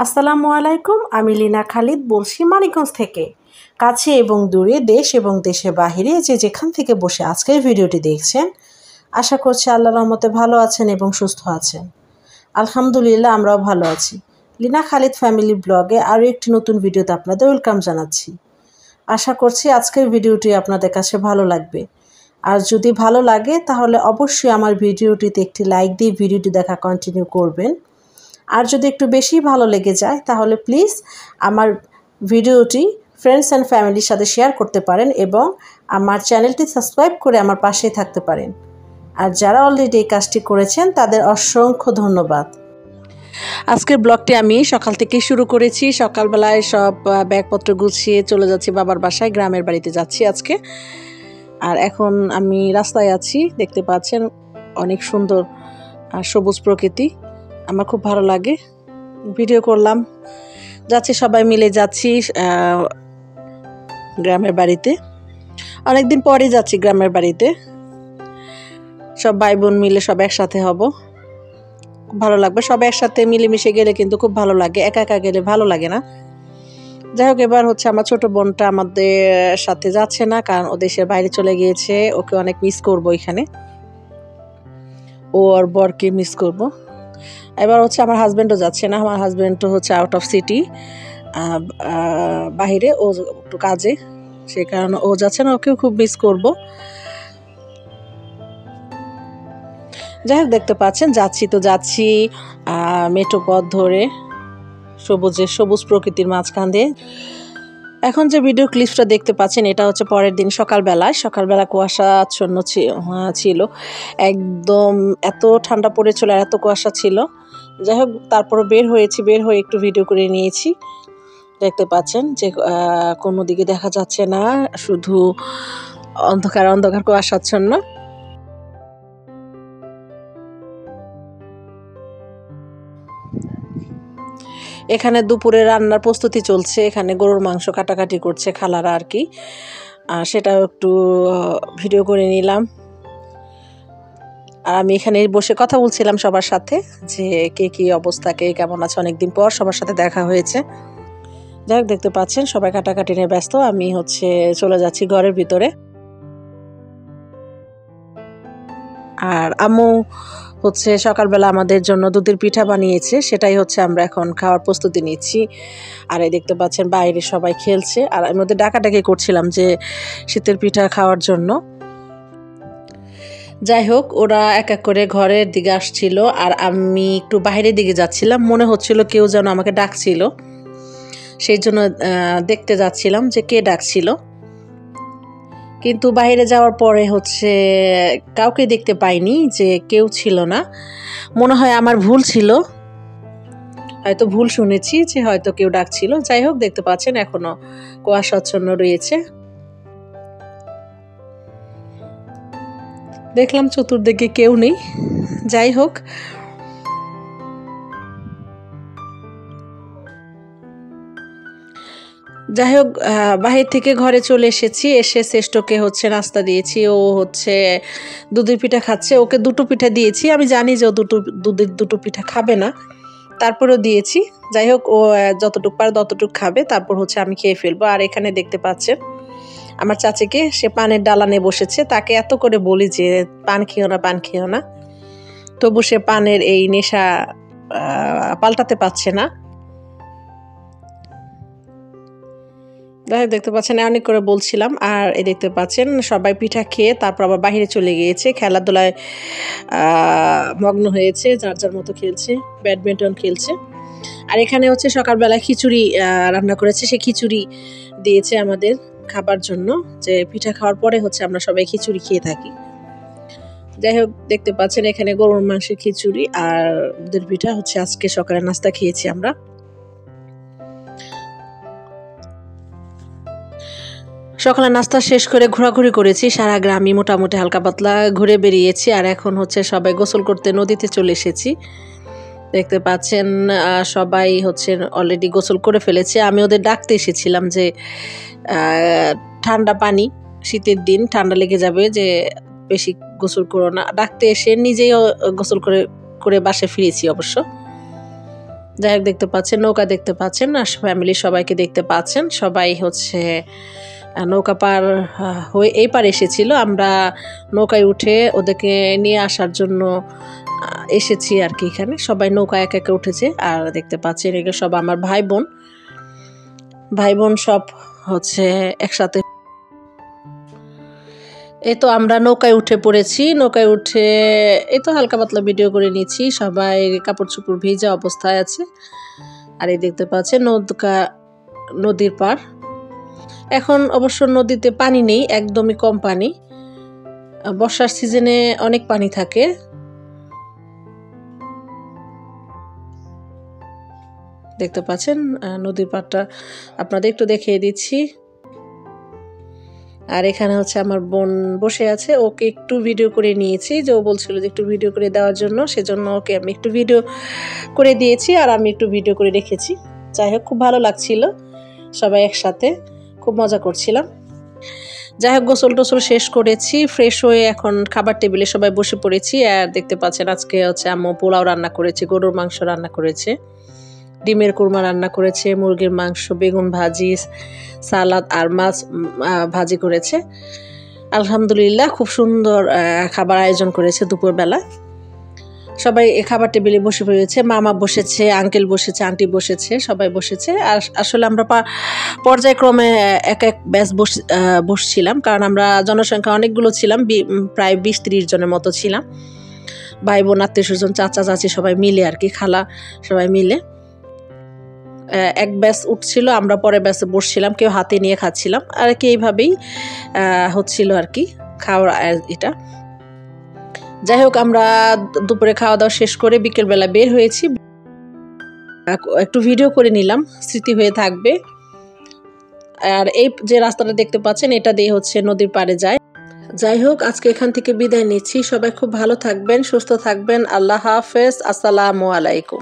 আসসালামু আলাইকুম। আমি লীনা খালিদ বলছি মানিকগঞ্জ থেকে। কাছে এবং দূরে, দেশ এবং দেশের বাহিরে যে যেখান থেকে বসে আজকের ভিডিওটি দেখছেন, আশা করছি আল্লাহর রহমতে ভালো আছেন এবং সুস্থ আছেন। আলহামদুলিল্লাহ, আমরাও ভালো আছি। লীনা খালিদ ফ্যামিলি ব্লগে আরও একটি নতুন ভিডিওতে আপনাদের ওয়েলকাম জানাচ্ছি। আশা করছি আজকের ভিডিওটি আপনাদের কাছে ভালো লাগবে। আর যদি ভালো লাগে তাহলে অবশ্যই আমার ভিডিওটিতে একটি লাইক দিয়ে ভিডিওটি দেখা কন্টিনিউ করবেন। আর যদি একটু বেশি ভালো লেগে যায় তাহলে প্লিজ আমার ভিডিওটি ফ্রেন্ডস অ্যান্ড ফ্যামিলির সাথে শেয়ার করতে পারেন এবং আমার চ্যানেলটি সাবস্ক্রাইব করে আমার পাশেই থাকতে পারেন। আর যারা অলরেডি এই কাজটি করেছেন তাদের অসংখ্য ধন্যবাদ। আজকের ব্লগটি আমি সকাল থেকে শুরু করেছি। সকালবেলায় সব ব্যাগপত্র গুছিয়ে চলে যাচ্ছি বাবার বাসায়, গ্রামের বাড়িতে যাচ্ছি আজকে। আর এখন আমি রাস্তায় আছি, দেখতে পাচ্ছেন অনেক সুন্দর সবুজ প্রকৃতি, আমার খুব ভালো লাগে। ভিডিও করলাম, যাচ্ছি, সবাই মিলে যাচ্ছি গ্রামের বাড়িতে। অনেকদিন পরে যাচ্ছি গ্রামের বাড়িতে, সব ভাই বোন মিলে সব একসাথে হব, খুব ভালো লাগবে। সব একসাথে মিলেমিশে গেলে কিন্তু খুব ভালো লাগে, একা একা গেলে ভালো লাগে না। যাই হোক, এবার হচ্ছে আমার ছোট বোনটা আমাদের সাথে যাচ্ছে না, কারণ ও দেশের বাইরে চলে গিয়েছে। ওকে অনেক মিস করবো এখানে, ও আর বরকে মিস করব। এবার হচ্ছে আমার হাজব্যান্ডও যাচ্ছে না, আমার হাজব্যান্ডও হচ্ছে আউট অফ সিটি, বাহিরে, ও একটু কাজে, সে কারণে ও যাচ্ছে না। ওকেও খুব মিস করব। যাই হোক, দেখতে পাচ্ছেন যাচ্ছি তো যাচ্ছি মেঠো পথ ধরে, সবুজ প্রকৃতির মাঝখান দিয়ে। এখন যে ভিডিও ক্লিপসটা দেখতে পাচ্ছেন এটা হচ্ছে পরের দিন সকালবেলা কুয়াশাচ্ছন্ন ছিল, একদম এত ঠান্ডা পড়েছিল আর এত কুয়াশা ছিল। যাই হোক, তারপরে বের হয়ে একটু ভিডিও করে নিয়েছি। দেখতে পাচ্ছেন যে কোনো দিকে দেখা যাচ্ছে না, শুধু অন্ধকার কুয়াশাচ্ছন্ন। এখানে দুপুরে রান্নার প্রস্তুতি চলছে, এখানে গরুর মাংস কাটাকাটি করছে খালারা আর কি, সেটাও একটু ভিডিও করে নিলাম। আর আমি এখানে বসে কথা বলছিলাম সবার সাথে, যে কে কী অবস্থা, কে কেমন আছে, অনেকদিন পর সবার সাথে দেখা হয়েছে। যাই হোক, দেখতে পাচ্ছেন সবাই কাটাকাটি নিয়ে ব্যস্ত, আমি হচ্ছে চলে যাচ্ছি ঘরের ভিতরে। আর আম্মু হচ্ছে সকালবেলা আমাদের জন্য দুধের পিঠা বানিয়েছে, সেটাই হচ্ছে আমরা এখন খাওয়ার প্রস্তুতি নিচ্ছি। আর এই দেখতে পাচ্ছেন বাইরে সবাই খেলছে, আর আমি ওদের ডাকাডাকি করছিলাম যে শীতের পিঠা খাওয়ার জন্য। যাই হোক, ওরা এক এক করে ঘরের দিকে আসছিল আর আমি একটু বাইরের দিকে যাচ্ছিলাম, মনে হচ্ছিল কেউ যেন আমাকে ডাকছিল, সেই জন্য দেখতে যাচ্ছিলাম যে কে ডাকছিল। কিন্তু বাইরে যাওয়ার পরে হচ্ছে কাউকে দেখতে পাইনি, যে কেউ ছিল না। মনে হয় আমার ভুল ছিল, হয়তো ভুল শুনেছি যে হয়তো কেউ ডাকছিল। যাই হোক, দেখতে পাচ্ছেন এখনো কুয়াশাচ্ছন্ন রয়েছে। দেখলাম চতুর্দিকে কেউ নেই। যাই হোক, বাহির থেকে ঘরে চলে এসেছি, এসে শ্রেষ্ঠকে হচ্ছে নাস্তা দিয়েছি। ও হচ্ছে দুধের পিঠা খাচ্ছে, ওকে দুটো পিঠা দিয়েছি। আমি জানি যে ও দুটো পিঠা খাবে না, তারপরেও দিয়েছি। যাই হোক, ও যতটুকু পারে ততটুকু খাবে, তারপর হচ্ছে আমি খেয়ে ফেলবো। আর এখানে দেখতে পাচ্ছেন আমার চাচিকে, সে পানের ডালা নিয়ে বসেছে। তাকে এত করে বলি যে পান খেও না, তবু সে পানের এই নেশা পাল্টাতে পারছে না। দেখতে পাচ্ছেন অনেক করে বলছিলাম। আর এই দেখতে পাচ্ছেন সবাই পিঠা খেয়ে তারপর আবার বাইরে চলে গিয়েছে, খেলাধুলায় মগ্ন হয়েছে, যার যার মতো খেলছে, ব্যাডমিন্টন খেলছে। আর এখানে হচ্ছে সকালবেলায় খিচুড়ি রান্না করেছে, সে খিচুড়ি দিয়েছে আমাদের খাবার জন্য, যে পিঠা খাওয়ার পরে হচ্ছে আমরা সবাই খিচুড়ি খেয়ে থাকি। যাই হোক, দেখতে পাচ্ছেন এখানে গরুর মাংসের খিচুড়ি আর দুধের পিঠা হচ্ছে আজকে সকালে নাস্তা খেয়েছি আমরা। সকালে নাস্তা শেষ করে ঘোরাঘুরি করেছি, সারা গ্রামই মোটামুটি হালকা পাতলা ঘুরে বেরিয়েছি। আর এখন হচ্ছে সবাই গোসল করতে নদীতে চলে এসেছি। দেখতে পাচ্ছেন সবাই হচ্ছে অলরেডি গোসল করে ফেলেছে। আমি ওদের ডাকতে এসেছিলাম যে ঠান্ডা পানি, শীতের দিন ঠান্ডা লেগে যাবে, যে বেশি গোসল করো না। ডাকতে এসে নিজেই গোসল করে বাসায় ফিরেছি অবশ্য। যাই হোক দেখতে পাচ্ছেন, নৌকা দেখতে পাচ্ছেন, আর ফ্যামিলি সবাইকে দেখতে পাচ্ছেন। সবাই হচ্ছে নৌকা পার হয়ে এই পার এসেছিল। আমরা নৌকায় উঠে ওদেরকে নিয়ে আসার জন্য এসেছি আর কি। এখানে সবাই নৌকা এক একে উঠেছে। আর দেখতে পাচ্ছেন এগুলো সব আমার ভাই বোন সব হচ্ছে একসাথে। এই তো আমরা নৌকায় উঠে পড়েছি। নৌকায় উঠে এই তো হালকা পাতলা ভিডিও করে নিচ্ছি। সবাই কাপড় চোপড় ভিজা অবস্থায় আছে। আর এই দেখতে পাচ্ছেন নদীর পার। এখন অবশ্য নদীতে পানি নেই, একদমই কম পানি। বর্ষার সিজনে অনেক পানি থাকে। দেখতে পাচ্ছেন নদীর পাড়টা আপনাদের একটু দেখিয়ে দিচ্ছি। আর এখানে হচ্ছে আমার বোন বসে আছে, ওকে একটু ভিডিও করে নিয়েছি। যে ও বলছিল যে একটু ভিডিও করে দেওয়ার জন্য, সেজন্য ওকে আমি একটু ভিডিও করে দিয়েছি আর আমি একটু ভিডিও করে রেখেছি। যাই হোক খুব ভালো লাগছিল, সবাই একসাথে খুব মজা করছিলাম। যাই হোক গোসল টোসল শেষ করেছি, ফ্রেশ হয়ে এখন খাবার টেবিলে সবাই বসে পড়েছি। আর দেখতে পাচ্ছেন আজকে হচ্ছে আম্মু পোলাও রান্না করেছে, গরুর মাংস রান্না করেছে, ডিমের কুরমা রান্না করেছে, মুরগির মাংস, বেগুন ভাজি, সালাদ আর মাছ ভাজি করেছে। আলহামদুলিল্লাহ খুব সুন্দর খাবার আয়োজন করেছে দুপুরবেলা। সবাই খাবার টেবিলে বসে পড়েছে, মামা বসেছে, আঙ্কেল বসেছে, আন্টি বসেছে, সবাই বসেছে। আর আসলে আমরা পর্যায়ক্রমে এক ব্যাচ বসছিলাম, কারণ আমরা জনসংখ্যা অনেকগুলো ছিলাম, প্রায় 20-30 জনের মতো ছিলাম। ভাই বোন, আত্মীয় স্বজন, চাচা চাচি সবাই মিলে আর কি, খালা সবাই মিলে এক ব্যাচ উঠছিল, আমরা পরের ব্যাচে বসছিলাম, কেউ হাতে নিয়ে খাচ্ছিলাম আর কি। এইভাবেই হচ্ছিল আর কি খাওয়ার এটা। যাই হোক আমরা দুপুরে খাওয়া দাওয়া শেষ করে বিকেলবেলা বের হয়েছি, একটু ভিডিও করে নিলাম, স্মৃতি হয়ে থাকবে। আর এই যে রাস্তাটা দেখতে পাচ্ছেন এটা দিয়ে হচ্ছে নদীর পাড়ে যায়। যাই হোক আজকে এখান থেকে বিদায় নিচ্ছি। সবাই খুব ভালো থাকবেন, সুস্থ থাকবেন। আল্লাহ হাফেজ, আসসালামু আলাইকুম।